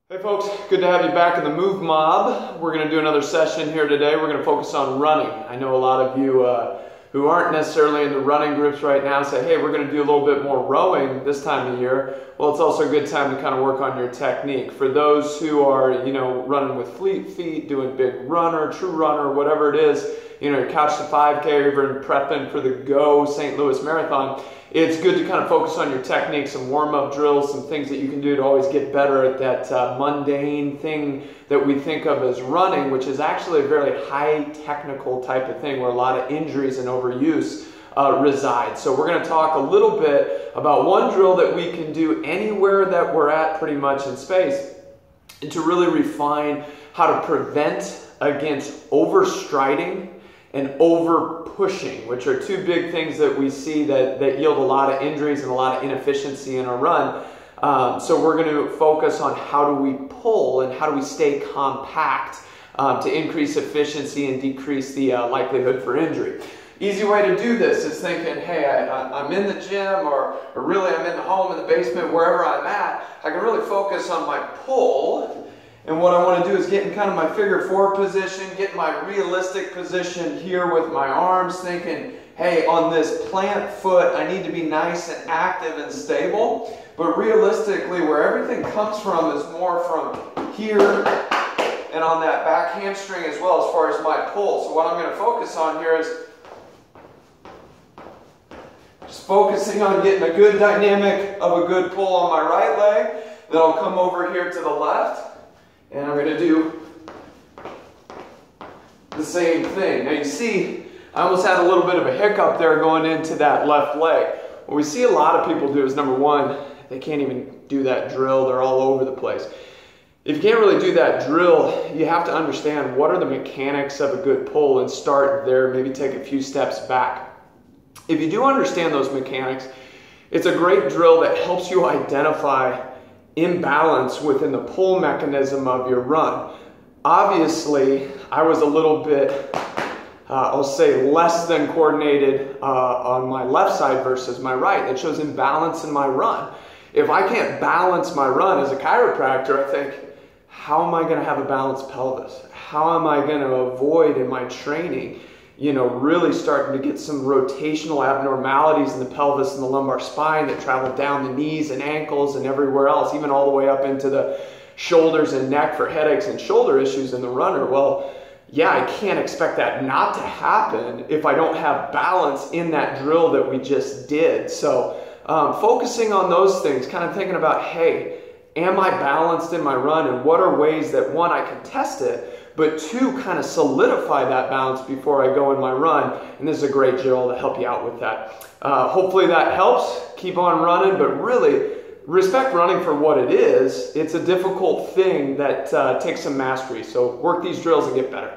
Hey folks, good to have you back in the MovMob. We're going to do another session here today. We're going to focus on running. I know a lot of you who aren't necessarily in the running groups right now say, hey, we're going to do a little bit more rowing this time of year. Well, it's also a good time to kind of work on your technique. For those who are, running with fleet feet, doing big runner, true runner, whatever it is, your couch to 5K or even prepping for the Go St. Louis Marathon, it's good to kind of focus on your technique, some warm-up drills, some things that you can do to always get better at that mundane thing that we think of as running, which is actually a very high technical type of thing where a lot of injuries and overuse reside. So we're going to talk a little bit about one drill that we can do anywhere that we're at pretty much in space, and to really refine how to prevent against overstriding and over pushing, which are two big things that we see that yield a lot of injuries and a lot of inefficiency in a run. So we're going to focus on how do we pull and how do we stay compact to increase efficiency and decrease the likelihood for injury. Easy way to do this is thinking, hey, I'm in the gym or really I'm in the home, in the basement, wherever I'm at. I can really focus on my pull. And what I want to do is get in kind of my figure four position, get my realistic position here with my arms, thinking, hey, on this plant foot, I need to be nice and active and stable. But realistically, where everything comes from is more from here and on that back hamstring as well as far as my pull. So what I'm going to focus on here is just focusing on getting a good dynamic of a good pull on my right leg. Then I'll come over here to the left. And I'm going to do the same thing. Now you see, I almost had a little bit of a hiccup there going into that left leg. What we see a lot of people do is, number one, they can't even do that drill. They're all over the place. If you can't really do that drill, you have to understand what are the mechanics of a good pull and start there, maybe take a few steps back. If you do understand those mechanics, it's a great drill that helps you identify imbalance within the pull mechanism of your run. Obviously, I was a little bit, I'll say less than coordinated on my left side versus my right. That shows imbalance in my run. If I can't balance my run as a chiropractor, I think, how am I going to have a balanced pelvis? How am I going to avoid in my training, really starting to get some rotational abnormalities in the pelvis and the lumbar spine that travel down the knees and ankles and everywhere else, even all the way up into the shoulders and neck for headaches and shoulder issues in the runner? Well, yeah, I can't expect that not to happen if I don't have balance in that drill that we just did. So focusing on those things, kind of thinking about, hey, am I balanced in my run, and what are ways that, one, I can test it, but two, kind of solidify that balance before I go in my run. And this is a great drill to help you out with that. Hopefully that helps. Keep on running, but really respect running for what it is. It's a difficult thing that takes some mastery. So work these drills and get better.